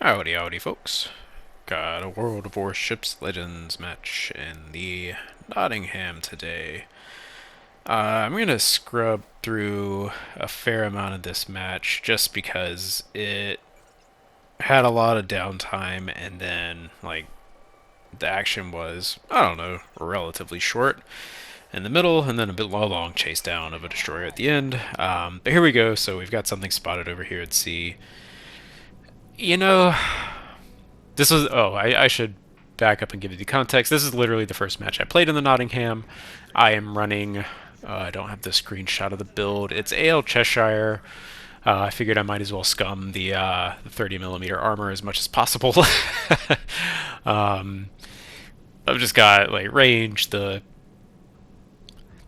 Howdy, howdy, folks. Got a World of Warships Legends match in the Nottingham today. I'm gonna scrub through a fair amount of this match just because it had a lot of downtime and then, the action was, I don't know, relatively short in the middle and then a bit long chase down of a destroyer at the end. But here we go, so we've got something spotted over here at sea. You know, This was, I should back up and give you the context. This is literally the first match I played in the Nottingham. I am running, I don't have the screenshot of the build. It's AL Cheshire. I figured I might as well scum the 30mm armor as much as possible. um, I've just got like range, the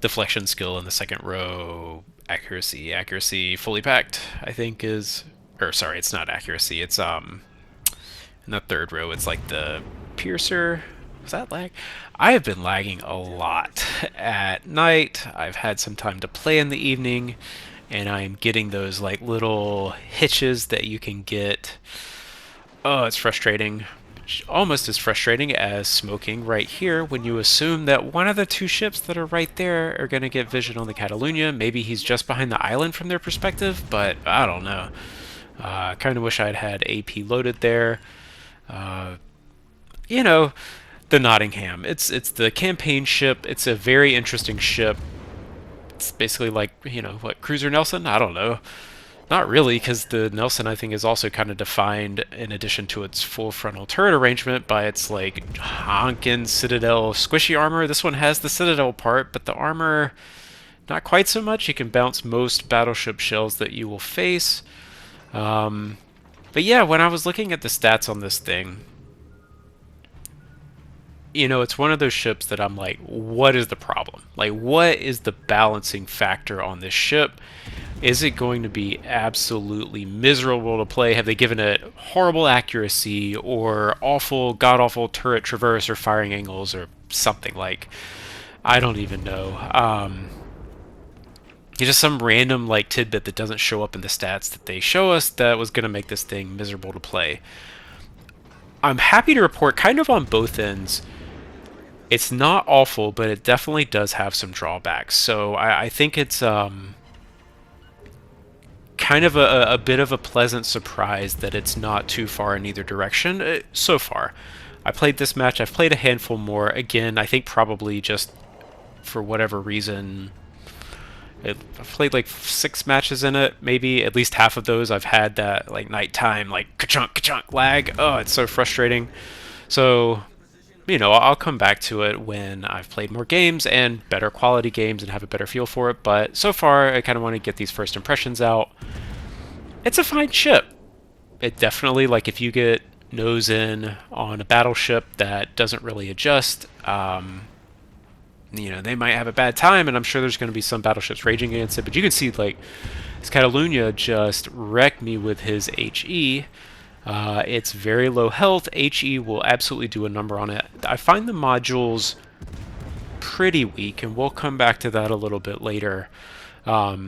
deflection skill in the second row, accuracy fully packed, I think is, or sorry, it's not accuracy, it's in the third row, it's like the piercer. Was that lag? I have been lagging a lot at night. I've had some time to play in the evening, and I'm getting those like little hitches that you can get. Oh, it's frustrating. Almost as frustrating as smoking right here when you assume that one of the two ships that are right there are going to get vision on the Catalunya. Maybe he's just behind the island from their perspective, but I don't know. Kind of wish I'd had AP loaded there. Uh, you know, the Nottingham. It's the campaign ship. It's a very interesting ship. It's basically like, what, Cruiser Nelson? I don't know. Not really, because the Nelson, I think, is also kind of defined, in addition to its full frontal turret arrangement, by its, like, honkin' Citadel squishy armor. This one has the Citadel part, but the armor, not quite so much. You can bounce most battleship shells that you will face. But yeah, when I was looking at the stats on this thing, it's one of those ships that I'm like, what is the problem? Like, what is the balancing factor on this ship? Is it going to be absolutely miserable to play? Have they given it horrible accuracy or awful, god-awful turret traverse or firing angles or something like? I don't even know. It's just some random like tidbit that doesn't show up in the stats that they show us that was going to make this thing miserable to play. I'm happy to report, kind of on both ends, it's not awful, but it definitely does have some drawbacks. So I think it's kind of a bit of a pleasant surprise that it's not too far in either direction so far. I played this match. I've played a handful more. Again, I think probably just for whatever reason, I've played like 6 matches in it. Maybe at least half of those I've had that like nighttime like ka-chunk ka-chunk lag. Oh, it's so frustrating. So, I'll come back to it when I've played more games and better quality games and have a better feel for it. But so far, I kind of want to get these first impressions out. It's a fine ship. It definitely, like, if you get nose in on a battleship that doesn't really adjust, they might have a bad time, and I'm sure there's going to be some battleships raging against it. But you can see, like, this Catalunya just wrecked me with his HE. It's very low health. HE will absolutely do a number on it. I find the modules pretty weak, and we'll come back to that a little bit later. But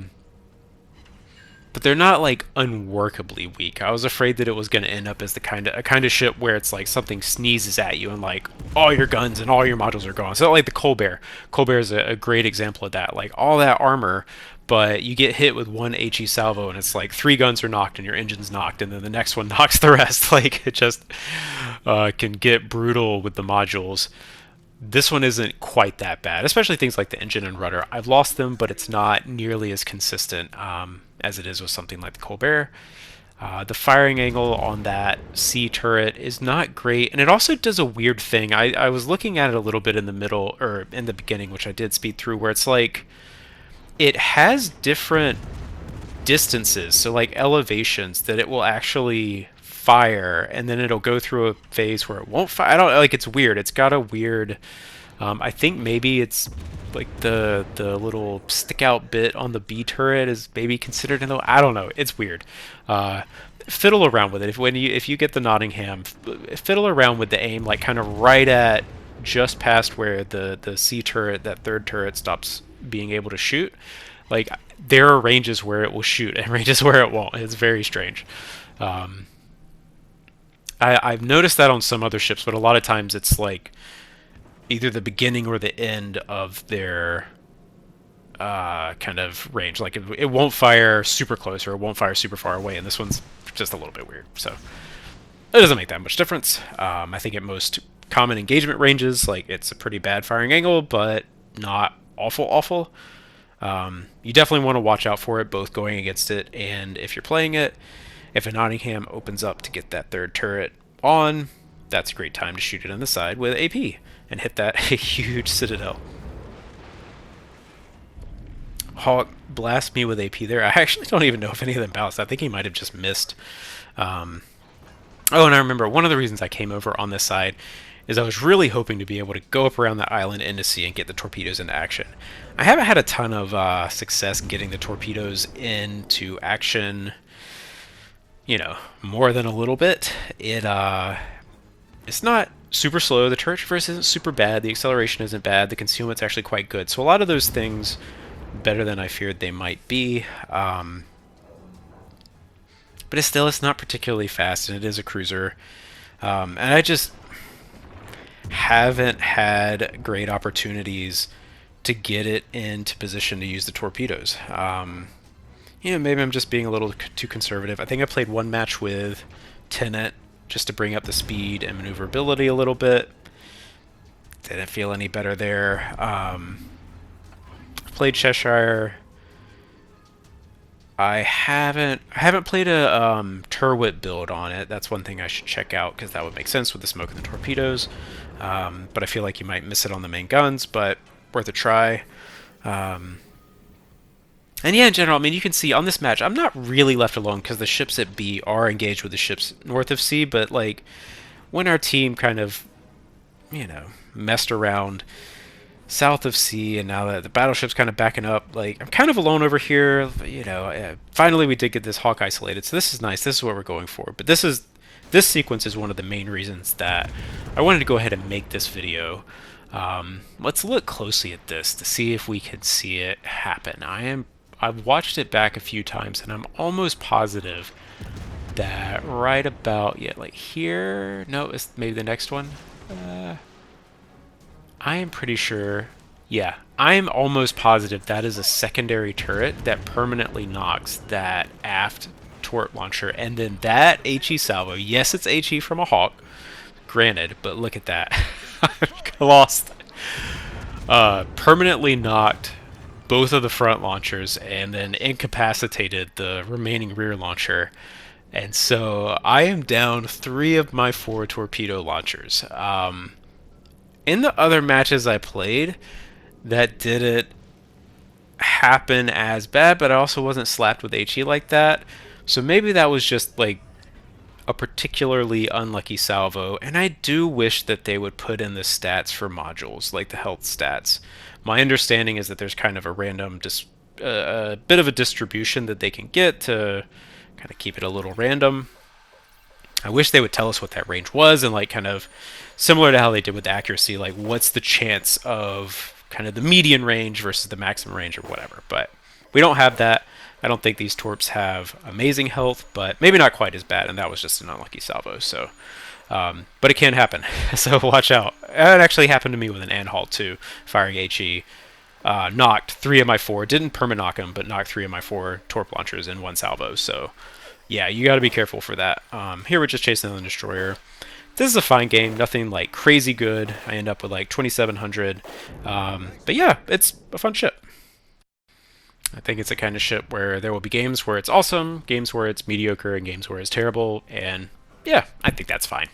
they're not like unworkably weak. I was afraid that it was going to end up as a kind of ship where it's like something sneezes at you and like all your guns and all your modules are gone. So like the Colbert. Colbert is a great example of that. Like all that armor, but you get hit with one HE salvo and it's like 3 guns are knocked and your engine's knocked, and then the next one knocks the rest. Like it just can get brutal with the modules. This one isn't quite that bad, especially things like the engine and rudder. I've lost them, but it's not nearly as consistent as it is with something like the Colbert. The firing angle on that C turret is not great, and it also does a weird thing. I was looking at it a little bit in the middle, or in the beginning, which I did speed through, where it's like it has different distances, so like elevations that it will actually fire, and then it'll go through a phase where it won't fire. I don't like. It's weird. It's got a weird. I think maybe it's like the little stick out bit on the B turret is maybe considered in the. I don't know. It's weird. Fiddle around with it. If you get the Nottingham, fiddle around with the aim, like kind of right at just past where the C turret, that third turret, stops being able to shoot. Like there are ranges where it will shoot and ranges where it won't. It's very strange. I've noticed that on some other ships, but a lot of times it's like either the beginning or the end of their kind of range. Like it won't fire super close or it won't fire super far away, and this one's just a little bit weird. So it doesn't make that much difference. I think at most common engagement ranges, like it's a pretty bad firing angle, but not awful, awful. You definitely want to watch out for it, both going against it and if you're playing it. If a Nottingham opens up to get that third turret on, that's a great time to shoot it on the side with AP and hit that huge citadel. Hawk blast me with AP there. I actually don't even know if any of them bounced. I think he might have just missed. Oh, and I remember one of the reasons I came over on this side is I was really hoping to be able to go up around the island into sea and get the torpedoes into action. I haven't had a ton of success getting the torpedoes into action, more than a little bit. It's not super slow. The turret traverse isn't super bad. The acceleration isn't bad. The concealment's actually quite good. So a lot of those things better than I feared they might be. But it's not particularly fast, and it is a cruiser. And I just haven't had great opportunities to get it into position to use the torpedoes. Maybe I'm just being a little too conservative. I think I played one match with Tenet just to bring up the speed and maneuverability a little bit. Didn't feel any better there. Played Cheshire. I haven't played a turret build on it. That's one thing I should check out because that would make sense with the smoke and the torpedoes. But I feel like you might miss it on the main guns, but worth a try. And yeah, in general, I mean, you can see on this match, I'm not really left alone because the ships at B are engaged with the ships north of C, but like when our team kind of, messed around south of C, and now that the battleship's kind of backing up, like I'm kind of alone over here. Finally we did get this hawk isolated, so this is nice. This is what we're going for. But this sequence is one of the main reasons that I wanted to go ahead and make this video. Let's look closely at this to see if we can see it happen. I've watched it back a few times, and I'm almost positive that right about like here. No, it's maybe the next one. I am pretty sure. Yeah, I'm almost positive that is a secondary turret that permanently knocks that aft turret launcher, and then that HE salvo. Yes, it's HE from a Hawk, granted, but look at that. I lost. Permanently knocked both of the front launchers and then incapacitated the remaining rear launcher. And so I am down 3 of my 4 torpedo launchers. In the other matches I played, that didn't happen as bad, but I also wasn't slapped with HE like that. So maybe that was just like a particularly unlucky salvo, and I do wish that they would put in the stats for modules, like the health stats. My understanding is that there's kind of a random, a bit of a distribution that they can get to kind of keep it a little random. I wish they would tell us what that range was, and like kind of similar to how they did with accuracy, like what's the chance of kind of the median range versus the maximum range or whatever. But we don't have that. I don't think these torps have amazing health, but maybe not quite as bad, and that was just an unlucky salvo. So, but it can happen, so watch out. It actually happened to me with an Anhalt too, firing HE. Knocked 3 of my 4, didn't perma knock them, but knocked 3 of my 4 torp launchers in one salvo. So, yeah, you got to be careful for that. Here we're just chasing the destroyer. This is a fine game, nothing like crazy good. I end up with like 2,700, but yeah, it's a fun ship. I think it's a kind of ship where there will be games where it's awesome, games where it's mediocre, and games where it's terrible, and yeah, I think that's fine.